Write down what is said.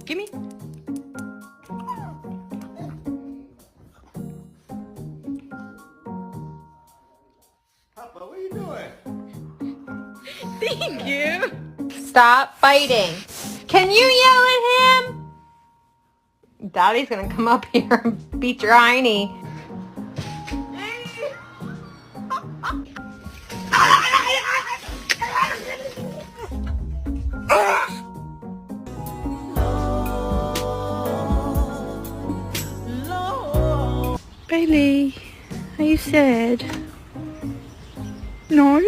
Gimme. Papa, what are you doing? Thank you. Stop fighting. Can you yell at him? Daddy's gonna come up here and beat your hiney. Bailey, are you sad? No.